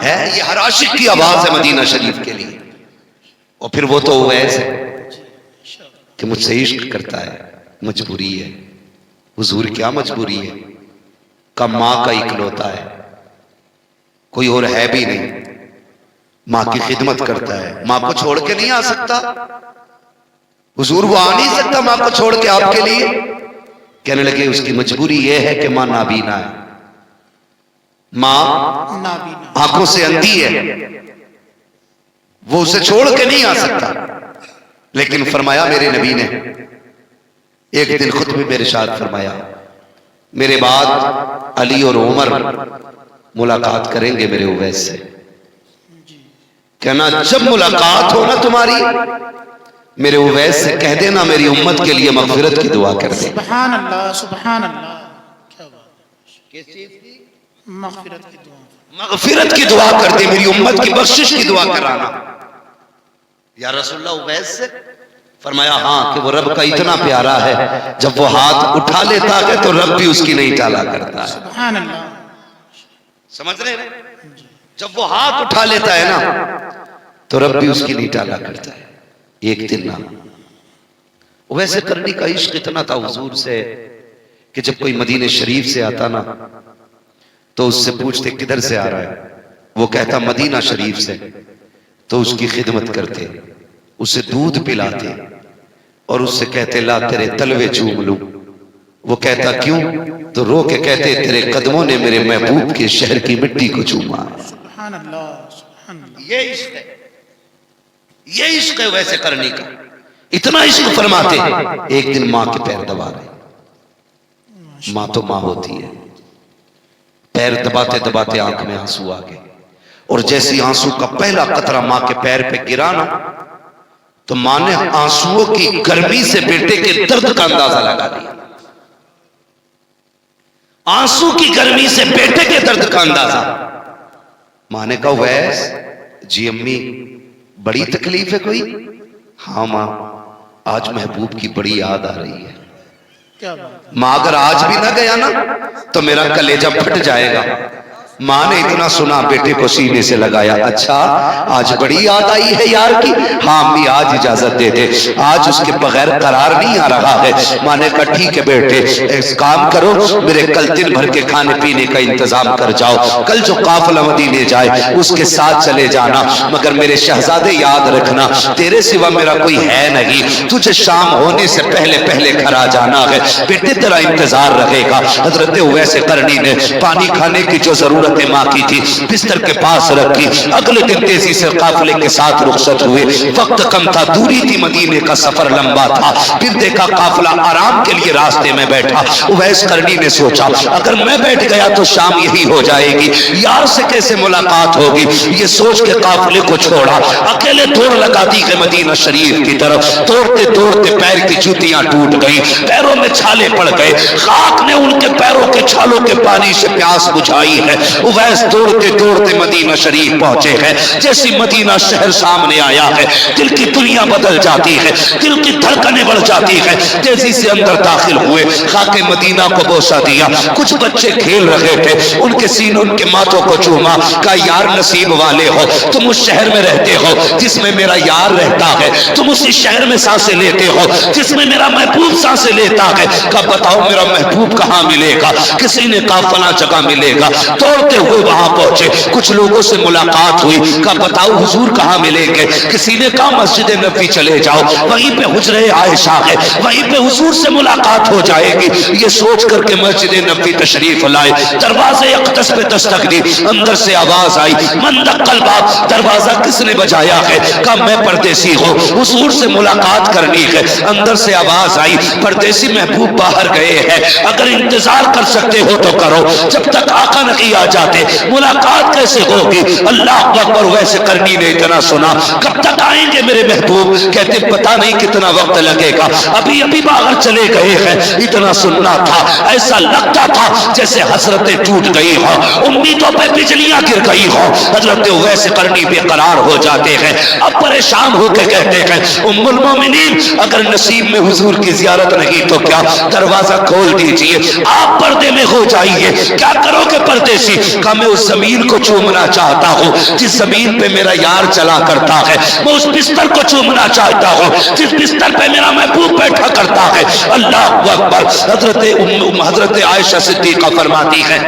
ہے، یہ ہر عاشق کی آواز ہے مدینہ شریف کے لیے۔ اور پھر وہ تو اویس ہے کہ مجھ سے عشق کرتا ہے، مجبوری ہے۔ حضور کیا مجبوری ہے؟ کہ ماں کا اکلوتا ہے، کوئی اور ہے بھی نہیں، ماں کی خدمت کرتا ہے، ماں کو چھوڑ کے نہیں آ سکتا حضور، وہ آ نہیں سکتا ماں کو چھوڑ کے آپ کے لیے۔ کہنے لگے اس کی مجبوری یہ ہے کہ ماں نابینا ہے، ماں آنکھوں سے اندھی ہے، وہ اسے چھوڑ کے نہیں آ سکتا۔ لیکن فرمایا میرے نبی نے ایک دن خطبے میں ارشاد فرمایا، میرے بعد علی اور عمر ملاقات کریں گے میرے اویس سے، کہنا جب ملاقات ہو نا تمہاری میرے اویس سے کہہ دینا میری امت کے لیے مغفرت کی دعا کر دے۔ سبحان اللہ سبحان اللہ، کیا بات ہے، کس چیز کی؟ مغفرت کی دعا، مغفرت کی دعا کر دے، میری امت کی بخشش کی دعا کرانا۔ یا رسول اللہ اویس سے؟ فرمایا ہاں، کہ وہ رب کا اتنا پیارا ہے جب وہ ہاتھ اٹھا لیتا ہے تو رب بھی اس کی نہیں ٹالا کرتا ہے۔ سبحان اللہ، سمجھ رہے ہیں؟ جب وہ ہاتھ اٹھا لیتا ہے نا تو رب بھی اس کی نہیں ٹالا کرتا ہے۔ ایک دن نا ویسے کرنی کا عشق اتنا تھا حضور سے کہ جب کوئی مدینہ شریف سے آتا نا تو اس سے پوچھتے کدھر سے آ رہا ہے، وہ کہتا مدینہ شریف سے، تو اس کی خدمت کرتے، اسے دودھ پلاتے اور اس سے کہتے لا تیرے تلوے چوم لوں۔ وہ کہتا کیوں؟ تو رو کے کہتے تیرے قدموں نے میرے محبوب کے شہر کی مٹی کو چوما۔ سبحان اللہ سبحان اللہ، یہ عشق ہے، یہ عشق ہے ویسے کرنی کا۔ اتنا عشق فرماتے ایک دن ماں کے پیر دبا رہے، ماں تو ماں ہوتی ہے، پیر دباتے دباتے آنکھ میں آنسو آ گئے، اور جیسی آنسو کا پہلا قطرہ ماں کے پیر پہ گرا نا تو ماں نے آنسوؤں کی گرمی سے بیٹے کے درد کا اندازہ لگا دیا۔ آنسو کی گرمی سے بیٹے کے درد کا اندازہ۔ ماں نے کہا ویس جی امی بڑی تکلیف ہے کوئی؟ ہاں ماں آج محبوب کی بڑی یاد آ رہی ہے۔ کیا بات، ماں اگر آج بھی نہ گیا نا تو میرا کلیجہ پھٹ جائے گا۔ ماں نے اتنا سنا بیٹے کو سینے سے لگایا، اچھا آج بڑی یاد آئی ہے یار کی؟ ہاں امی آج اجازت دے دے، آج اس کے بغیر قرار نہیں آ رہا ہے۔ ماں نے کہا ٹھیک ہے بیٹے ایک کام کرو، میرے کل دن بھر کے کھانے پینے کا انتظام کر جاؤ، کل جو قافلہ مدینے جائے اس کے ساتھ چلے جانا، مگر میرے شہزادے یاد رکھنا تیرے سوا میرا کوئی ہے نہیں، تجھے شام ہونے سے پہلے پہلے گھر آ جانا ہے، بیٹے تیرا انتظار رہے گا۔ حضرت اویس قرنی نے پانی کھانے کی جو ضرورت ماں کی تھی بستر کے پاس رکھی، اگلے دن تیزی سے قافلے کے ساتھ رخصت ہوئے۔ وقت کم تھا، دوری تھی، مدینے کا سفر لمبا تھا، پھر دیکھا قافلہ آرام کے لیے راستے میں بیٹھا۔ اویس قرنی نے سوچا اگر میں بیٹھ گیا تو شام یہی ہو جائے گی، یار سے کیسے ملاقات ہوگی؟ یہ سوچ کے قافلے کو چھوڑا، اکیلے دوڑ لگا دی کہ مدینہ شریف کی طرف۔ دوڑتے دوڑتے پیر کی جوتیاں ٹوٹ گئی، پیروں میں چھالے پڑ گئے، خاک نے ان کے پیروں کے چھالوں کے پانی سے پیاس بجھائی ہے۔ اویس دوڑتے دوڑتے مدینہ شریف پہنچے ہیں، جیسی مدینہ شہر سامنے آیا ہے دل کی دنیا بدل جاتی ہے، دل کی دھڑکنیں بڑھ جاتی ہے، تیزی سے اندر داخل ہوئے، خاک مدینہ کو بوسہ دیا، کچھ بچے کھیل رہے تھے، ان کے سینوں ان کے ماتھوں کو چوما، کہا یار نصیب والے ہو، تم اس شہر میں رہتے ہو جس میں میرا یار رہتا ہے، تم اسی شہر میں سانسیں لیتے ہو جس میں میرا محبوب سانسیں لیتا ہے، کہا بتاؤ میرا محبوب کہاں ملے گا؟ کسی نے کہا فلاں جگہ ملے گا۔ دوڑتے ہوئے وہاں پہنچے، کچھ لوگوں سے ملاقات ہوئی، کہا بتاؤ حضور کہاں ملیں گے؟ کسی نے کہا مسجد نبوی چلے جاؤ، وہیں پہ حجرہ عائشہ ہے، وہیں پہ حضور سے ملاقات ہو جائے گی۔ یہ سوچ کر کے مسجد نبوی تشریف لائے، دروازے اقدس پہ دستک دی، اندر سے آواز آئی من دق الباب، دروازہ کس نے بجایا ہے؟ کہا میں پردیسی ہوں، حضور سے ملاقات کرنی ہے۔ اندر سے آواز آئی پردیسی محبوب باہر گئے ہیں، اگر انتظار کر سکتے ہو تو کرو، جب تک آقا نہیں آ جاتے ملاقات کیسے ہوگی؟ اللہ اکبر۔ ویسے کرنی نے اتنا سنا، کب تک آئیں گے میرے محبوب؟ کہتے پتہ نہیں کتنا وقت لگے گا، ابھی ابھی باہر چلے گئے ہیں۔ اتنا سننا تھا، ایسا لگتا تھا جیسے حسرتیں ٹوٹ گئی ہوں، امیدوں پہ بجلیاں گر گئی ہوں۔ حضرت ویسے کرنی بے قرار ہو جاتے ہیں، اب پریشان ہو کے کہتے ہیں ام المومنین اگر نصیب میں حضور کی زیارت نہیں تو کیا، دروازہ کھول دیجئے، آپ پردے میں ہو جائیے۔ کیا کرو گے پردیسی؟ کہا میں اس زمین کو چومنا چاہتا ہوں جس زمین پہ میرا یار چلا کرتا ہے، میں اس بستر کو چومنا چاہتا ہوں جس بستر پہ میرا محبوب بیٹھا کرتا ہے۔ اللہ اکبر۔ حضرت عائشہ صدیقہ فرماتی ہے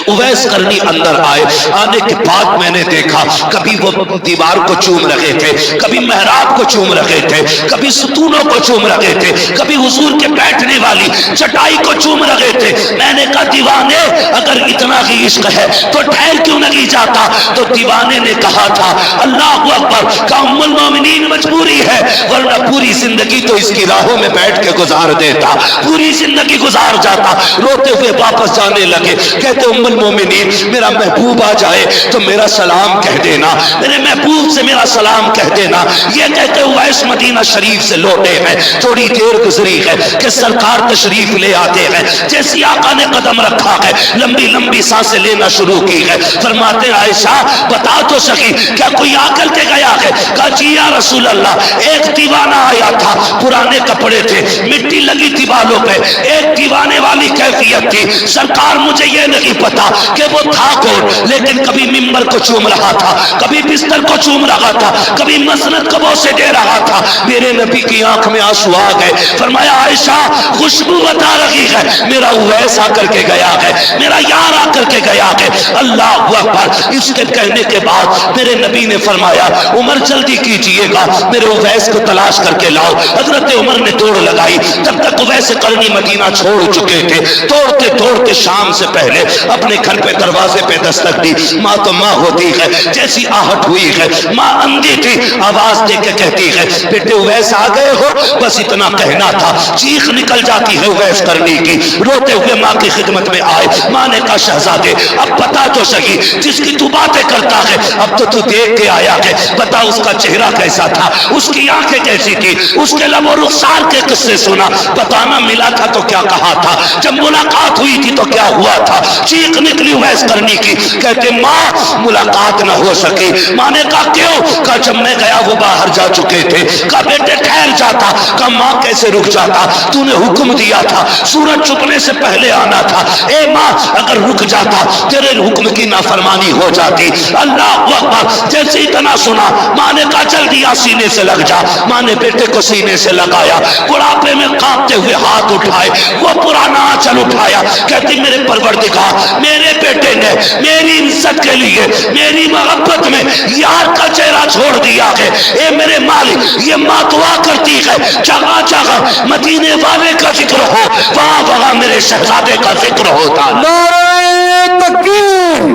اویس قرنی اندر آئے، آنے کے بعد میں نے دیکھا کبھی وہ دیوار کو چوم رہے تھے، کبھی محراب کو چوم رہے تھے، کبھی ستونوں کو چوم رہے تھے، کبھی حضور کے بیٹھنے والی چٹائی کو چوم رہے تھے۔ میں نے کہا دیوانے اگر اتنا ہی عشق ہے تو ٹھہر کیوں نہیں جاتا؟ تو دیوانے نے کہا تھا اللہ اکبر، کہ ام المومنین مجبوری ہے ورنہ پوری زندگی تو اس کی راہوں میں بیٹھ کے گزار دیتا، پوری زندگی گزار جاتا۔ روتے ہوئے واپس جانے لگے، کہتے ام المومنین میرا محبوب آ جائے تو میرا سلام کہہ دینا، میرے محبوب سے میرا سلام کہہ دینا۔ یہ کہتے اویس مدینہ شریف سے لوٹے ہیں، تھوڑی دیر گزری ہے کہ سرکار تشریف لے آتے ہیں، جیسی آقا نے قدم رکھا ہے لمبی لمبی سانسیں لینا شروع کی ہے۔ فرماتے عائشہ بتا تو سکی کیا کوئی آ کر کے گیا ہے؟ کہا جی یا رسول اللہ ایک دیوانہ آیا تھا، پرانے کپڑے تھے، مٹی لگی تھی بالوں پہ، ایک دیوانے والی کیفیت تھی۔ سرکار مجھے یہ نہیں پتا کہ وہ تھا کون، لیکن کبھی ممبر کو چوم رہا تھا، کبھی بستر کو چوم رہا تھا، کبھی مسند کو بوسے دے رہا تھا۔ میرے نبی کی آنکھ میں آنسو آ گئے، فرمایا عائشہ خوشبو بتا رہی ہے میرا اویس آ کر کے گیا ہے، میرا یار آ کر کے گیا ہے۔ اللہ اکبر۔ اس کے کہنے کے بعد میرے نبی نے فرمایا عمر جلدی کیجئے گا، میرے اویس کو تلاش کر کے لاؤ۔ حضرت عمر نے دوڑ لگائی، تب تک اویس قرنی مدینہ چھوڑ چکے تھے۔ توڑتے توڑتے شام سے پہلے اپنے گھر پہ دروازے پہ دستک دی۔ ماں تو ماں ہوتی ہے، جیسی آہٹ ہوئی ہے ماں اندھی تھی، آواز دے کے کہتی ہے بیٹے اویس آ گئے ہو؟ بس اتنا کہنا تھا، چیخ نکل جاتی ہے اویس قرنی کی۔ روتے ہوئے ماں کی خدمت میں آئے، ماں نے کہا شہزادے اب بتا تو سکی جس کی تو باتیں کرتا ہے اب تو تو دیکھ کے آیا ہے، بتا اس کا چہرہ کیسا تھا، اس کی آنکھیں کیسی تھی، اس کے لب و رخسار کے قصے سنا، بتانا ملا تھا تو کیا کہا تھا، جب ملاقات ہوئی تھی تو کیا ہوا تھا۔ چیخ نکلی اویس قرنی کی، کہتے ماں ملاقات نہ ہو سکی۔ ماں نے کہا کیوں؟ کہا جب میں گیا وہ باہر جا چکے تھے۔ کہا بیٹے ٹھہر جاتا۔ کہا ماں کیسے رک جاتا، تو نے حکم دیا تھا سورج چھپنے سے پہلے آنا تھا۔ اے ماں اگر رک جاتا تیرے حکم کی نافرمانی ہو جاتی۔ اللہ اکبر۔ جیسے اتنا سنا ماں نے کہا جلدی آ سینے سے لگ جا۔ ماں نے بیٹے کو سینے سے لگایا، بڑھاپے میں کانپتے ہوئے ہاتھ اٹھائے، وہ پرانا آنچل اٹھایا، کہتی میرے پروردگار میرے بیٹے نے میری عزت کے لیے میری محبت میں یار کا چہرہ چھوڑ دیا ہے۔ اے میرے مالک یہ ماں دعا کرتی ہے جگہ جگہ مدینے والے کا ذکر ہو، وہاں وہاں میرے شہزادے کا ذکر ہوتا۔ نعرہ تکبیر،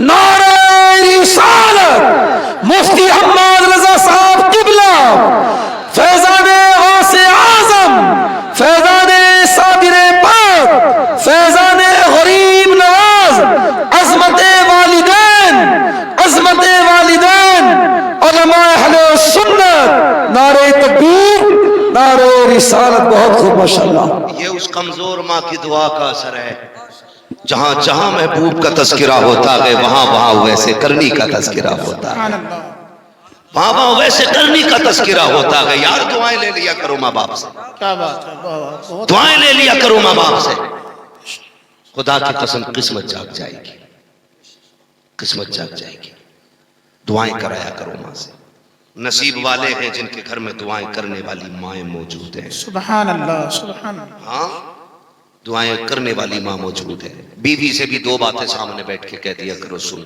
نعرہ رسالت، مفتی حماد رضا صاحب قبلہ، فیضان غوث اعظم، فیضان صابر پاک، فیضان غریب نواز، عظمت والدین، عظمت والدین، علماء اہل سنت، نعرہ تکبیر، نعرہ رسالت۔ بہت خوب ماشاءاللہ۔ یہ اس کمزور ماں کی دعا کا اثر ہے، جہاں جہاں محبوب کا تذکرہ ہوتا ہے وہاں وہاں ویسے کرنی کا تذکرہ ہوتا ہے، سبحان اللہ۔ وہاں وہاں ویسے کرنی کا تذکرہ ہوتا ہے۔ یار دعائیں لے لیا کرو ماں باپ سے، کیا بات ہے، بہت دعائیں لے لیا کرو ماں باپ سے، خدا کی قسم قسمت جاگ جائے گی، قسمت جاگ جائے گی۔ دعائیں کرایا کرو ماں سے۔ نصیب والے ہیں جن کے گھر میں دعائیں کرنے والی مائیں موجود ہیں۔ سبحان اللہ، سبحان اللہ۔ ہاں دعائیں کرنے والی ماں موجود ہے۔ بیوی سے بھی دو باتیں سامنے بیٹھ کے کہہ دیا کرو سن،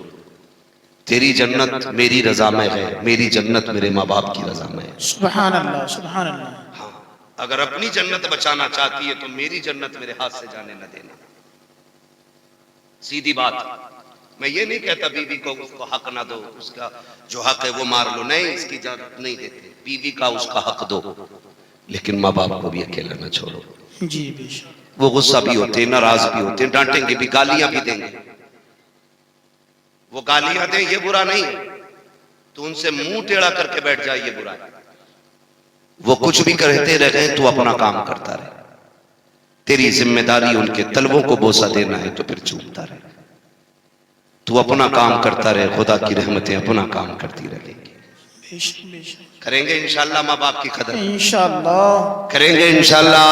تیری جنت میری رضا میں ہے، میری جنت میرے ماں باپ کی رضا میں ہے۔ سبحان اللہ، سبحان اللہ۔ ہاں اگر اپنی جنت بچانا چاہتی ہے تو میری جنت میرے ہاتھ سے جانے نہ دینا، سیدھی بات۔ میں یہ نہیں کہتا بیوی کو اس کو حق نہ دو، اس کا جو حق ہے وہ مار لو، نہیں، اس کی اجازت نہیں دیتے، بیوی کا اس کا حق دو، لیکن ماں باپ کو بھی اکیلا نہ چھوڑو۔ جی بے شک۔ وہ غصہ بھی ہوتے ہیں، ناراض بھی ہوتے ہیں، ڈانٹیں گے بھی، گالیاں بھی دیں گے۔ وہ گالیاں دیں یہ برا نہیں، تو ان سے منہ ٹیڑھا کر کے بیٹھ جائے یہ برا ہے۔ وہ کچھ بھی کہتے رہے تو اپنا کام کرتا رہے، تیری ذمہ داری ان کے تلووں کو بوسہ دینا ہے تو پھر چومتا رہے، تو اپنا کام کرتا رہے، خدا کی رحمتیں اپنا کام کرتی رہیں گی۔ بے شک، بے شک۔ کریں گے انشاءاللہ ماں باپ کی قدر، انشاءاللہ کریں گے انشاءاللہ۔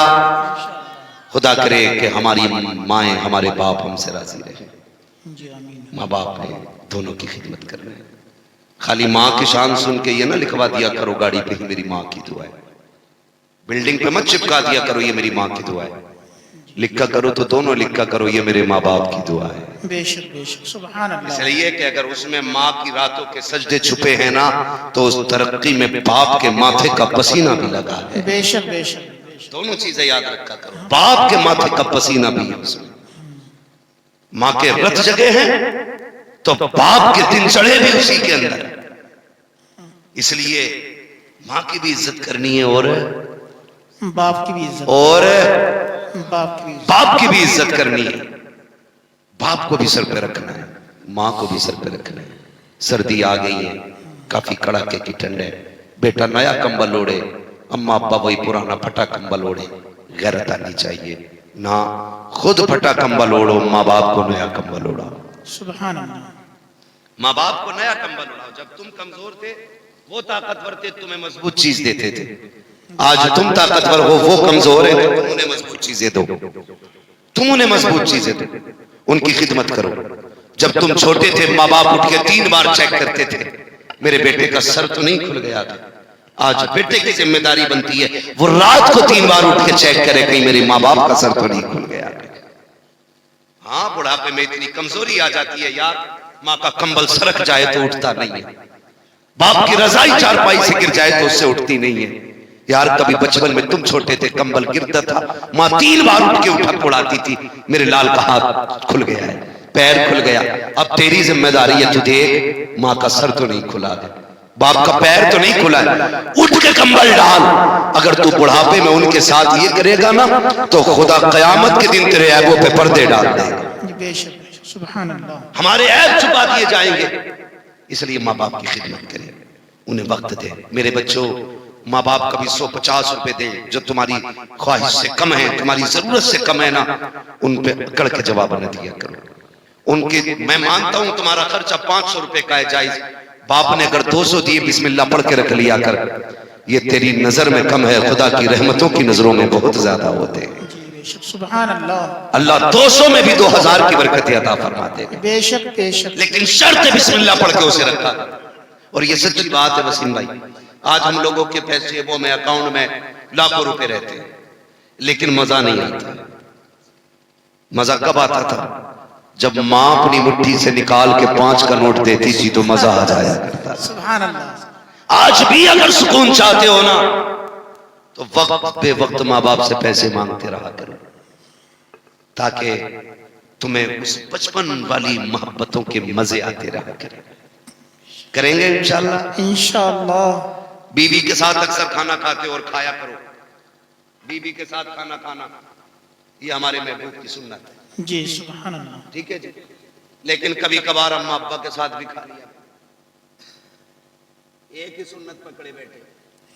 خدا کرے کہ ہماری مائیں ہمارے باپ ہم سے راضی رہیں۔ جی ماں باپ نے دونوں کی خدمت کرنا ہے. خالی ماں کی شان سن کے یہ نہ لکھوا دیا کرو گاڑی پہ ہی میری ماں کی دعا ہے, بلڈنگ پہ مت چپکا دیا کرو یہ میری ماں کی دعا ہے. لکھا کرو تو دونوں لکھا کرو یہ میرے ماں باپ کی دعا ہے. بے شک بے شک سبحان اس اللہ. لیے کہ اگر اس میں ماں کی راتوں کے سجدے چھپے ہیں نا تو اس ترقی میں باپ کے ماتھے کا پسینہ بھی لگا ہے. بے شک بے شک بے شک. دونوں چیزیں یاد رکھا کرو, باپ کے ماتھے کا پسینہ بھی ہے اس میں. ماں کے رت جگے ہیں تو باپ کے دن چڑھے بھی اسی کے اندر. اس لیے ماں کی بھی عزت کرنی ہے اور باپ کی بھی عزت, اور باپ کی بھی عزت. باپ کی بھی عزت کرنی ہے. باپ کو بھی سر پہ رکھنا ہے, ماں کو بھی سر پہ رکھنا ہے. سردی آ گئی ہے, کافی کڑاکے کی ٹھنڈ ہے, بیٹا نیا کمبل اوڑھے, اماں ابا وہی پرانا پھٹا کمبل اوڑھے. غیرت آنی چاہیے نہ خود پھٹا کمبل اوڑھو, ماں باپ کو نیا کمبل اوڑھاؤ. سبحان اللہ. ماں باپ کو نیا کمبل اوڑھاؤ. جب تم کمزور تھے وہ طاقتور تھے, تمہیں مضبوط چیز دیتے تھے. آج تم طاقتور ہو وہ کمزور ہیں, تم انہیں مضبوط چیزیں دو, تم انہیں مضبوط چیزیں دو, ان کی خدمت کرو. جب تم چھوٹے تھے ماں باپ اٹھ کے 3 بار چیک کرتے تھے میرے بیٹے کا سر تو نہیں کھل گیا تھا. آج بیٹے کی ذمہ داری بنتی ہے وہ رات کو 3 بار اٹھ کے چیک کرے کہیں میرے ماں باپ کا سر تو نہیں کھل گیا. ہاں بڑھاپے میں اتنی کمزوری آ جاتی ہے یار, ماں کا کمبل سرک جائے تو اٹھتا نہیں ہے, باپ کی رضائی چارپائی سے گر جائے تو اس سے اٹھتی نہیں ہے. یار کبھی بچپن میں تم چھوٹے تھے کمبل گرتا تھا, ماں 3 بار اٹھ کے اٹھا اڑاتی تھی میرے لال کا ہاتھ کھل گیا ہے, پیر کھل گیا. اب تیری ذمہ داری ہے, تو دیکھ ماں کا سر تو نہیں کھلا ہے, باپ کا پیر تو نہیں کھلا ہے, اٹھ کے کمبل ڈال. اگر تو بڑھاپے میں ان کے ساتھ یہ کرے گا نا تو خدا قیامت کے دن تیرے عیبوں پہ پردے ڈال دے گا. بے شک بے شک سبحان اللہ. ہمارے عیب چھپا دیے جائیں گے. اس لیے ماں باپ کی خدمت کریں, انہیں وقت دے. میرے بچوں, ماں باپ کبھی 150 روپے دیں جو تمہاری خواہش سے کم ہے, تمہاری ضرورت سے کم ہے نا, ان پہ اکڑ کے جواب نہ دیا کرو. ان کے میں مانتا ہوں تمہارا خرچہ 500 روپے کا ہے جائز, باپ نے اگر 200 دیے بسم اللہ پڑھ کے رکھ لیا کر, یہ تیری نظر میں کم ہے, خدا کی رحمتوں کی نظروں میں بہت زیادہ ہوتے ہیں. جی بے شک سبحان اللہ. اللہ 200 میں بھی 2000 کی برکت عطا فرما دے گا, بے شک بے شک. لیکن شرط بسم اللہ پڑھ کے اسے رکھا. اور یہ سچی بات ہے وسیم بھائی, آج ہم لوگوں کے پیسے وہ میں اکاؤنٹ میں لاکھوں روپے رہتے ہیں لیکن مزہ نہیں آتا. مزہ کب آتا تھا جب ماں اپنی مٹھی سے نکال کے 5 کا نوٹ دیتی تھی تو مزہ آ جایا کرتا. سبحان اللہ. آج بھی اگر سکون چاہتے ہو نا تو وقت بے وقت ماں باپ سے پیسے مانگتے رہا کرو تاکہ تمہیں اس بچپن والی محبتوں کے مزے آتے رہا کریں. کریں گے انشاءاللہ. انشاءاللہ. بیوی کے ساتھ اکثر کھانا کھاتے اور کھایا کرو. بیوی کے ساتھ کھانا کھانا یہ ہمارے محبوب کی سنت ہے. جی سبحان اللہ. ٹھیک ہے جی, لیکن کبھی کبھار اماں ابا کے ساتھ بھی کھا لیا. ایک ہی سنت پکڑے بیٹھے.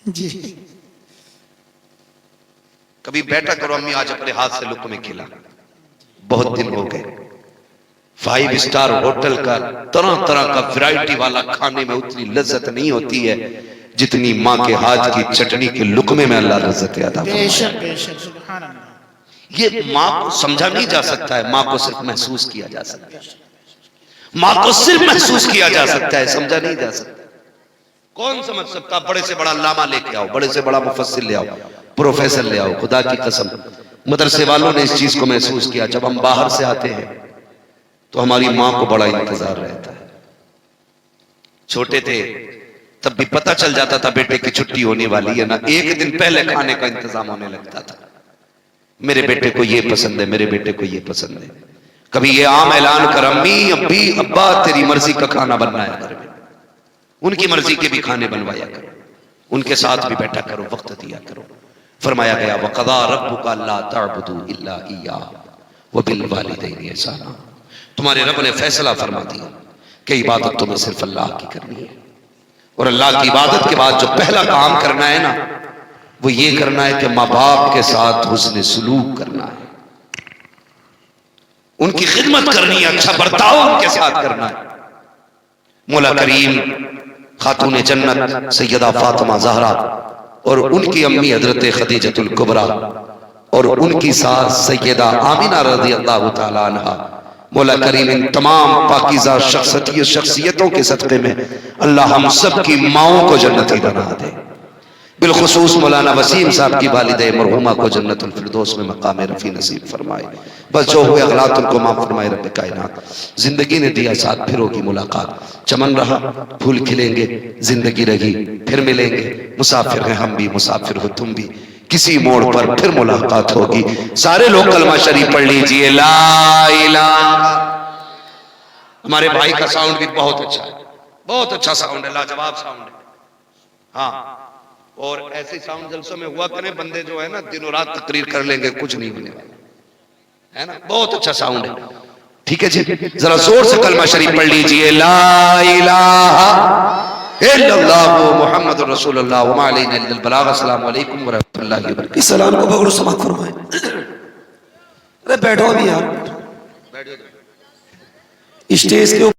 جی کبھی بیٹھا کرو, امی آج اپنے ہاتھ سے لقمے کھلا, بہت دن ہو گئے. 5 اسٹار ہوٹل کا طرح طرح کا ویرائٹی والا کھانے میں اتنی لذت نہیں ہوتی ہے جتنی ماں کے ہاتھ کی چٹنی کے لقمے میں اللہ لذت عطا بے فرمائے. شک بے شک سبحان اللہ. یہ ماں کو سمجھا نہیں جا سکتا ہے, ماں کو صرف محسوس کیا جا سکتا ہے. ماں کو صرف محسوس کیا جا سکتا ہے, سمجھا نہیں جا سکتا. کون سمجھ سکتا؟ بڑے سے بڑا علامہ لے کے آؤ, بڑے سے بڑا مفسر لے آؤ, پروفیسر لے آؤ. خدا کی قسم مدرسے والوں نے اس چیز کو محسوس کیا. جب ہم باہر سے آتے ہیں تو ہماری ماں کو بڑا انتظار رہتا ہے. چھوٹے تھے تب بھی پتہ چل جاتا تھا بیٹے کی چھٹی ہونے والی ہے نا, 1 دن پہلے کھانے کا انتظام ہونے لگتا تھا. میرے بیٹے کو یہ پسند ہے, میرے بیٹے کو یہ پسند ہے. کبھی یہ عام اعلان کر, امی ابی ابا تیری مرضی کا کھانا بننا ہے گھر میں, ان کی مرضی کے بھی کھانے بنوایا کرو, ان کے ساتھ بھی بیٹھا کرو, وقت دیا کرو. فرمایا گیا وَقَضَىٰ رَبُّكَ أَلَّا تَعْبُدُوا إِلَّا إِيَّاهُ وَبِالْوَالِدَيْنِ إِحْسَانًا. تمہارے رب نے فیصلہ فرما دیا کہ عبادت تمہیں صرف اللہ کی کرنی ہے, اور اللہ کی عبادت کے بعد جو پہلا کام کرنا ہے نا وہ یہ کرنا ہے کہ ماں باپ کے ساتھ حسن سلوک کرنا ہے, ان کی خدمت کرنی ہے, اچھا برتاؤ ان کے ساتھ کرنا ہے. مولا کریم خاتون جنت سیدہ فاطمہ زہرا اور ان کی امی حضرت خدیجۃ الکبریٰ اور ان کی ساس سیدہ آمنہ رضی اللہ تعالی عنہ مولا کریم ان تمام پاکیزہ شخصیتوں کے صدقے میں اللہ ہم سب کی ماؤں کو جنتی بنا دے، بالخصوص مولانا وسیم صاحب کی والدہ مرحومہ کو جنت الفردوس میں مقام رفیع نصیب فرمائے، بس جو ہوئے اغلاط ان کو معاف فرمائے رب کائنات۔ زندگی نے دیا ساتھ، پھر ہوگی ملاقات، چمن رہا پھول کھلیں گے، زندگی رہی پھر ملیں گے، مسافر ہیں ہم بھی مسافر ہو تم بھی، کسی موڑ پر پھر ملاقات ہوگی۔ سارے لوگ کلمہ شریف پڑھ لیجئے، لا الہ۔ ہمارے بھائی کا ساؤنڈ بھی بہت اچھا ہے، بہت اچھا ساؤنڈ ہے، لاجواب ساؤنڈ ہے۔ ہاں، اور ایسے ساؤنڈ جلسوں میں ہوا کریں، بندے جو ہے نا دن و رات تقریر کر لیں گے، کچھ نہیں ہونے والا ہے نا، بہت اچھا ساؤنڈ ہے۔ ٹھیک ہے جی، ذرا زور سے کلمہ شریف پڑھ لیجئے، لا الہ الا اللہ محمد رسول اللہ وما علینا الا البلاغ۔ السلام علیکم ورحمۃ اللہ وبرکاتہ۔ اس سلام کو پکڑو، سماعت فرمائیں۔ ارے بیٹھو ابھی یار، اسٹیج کے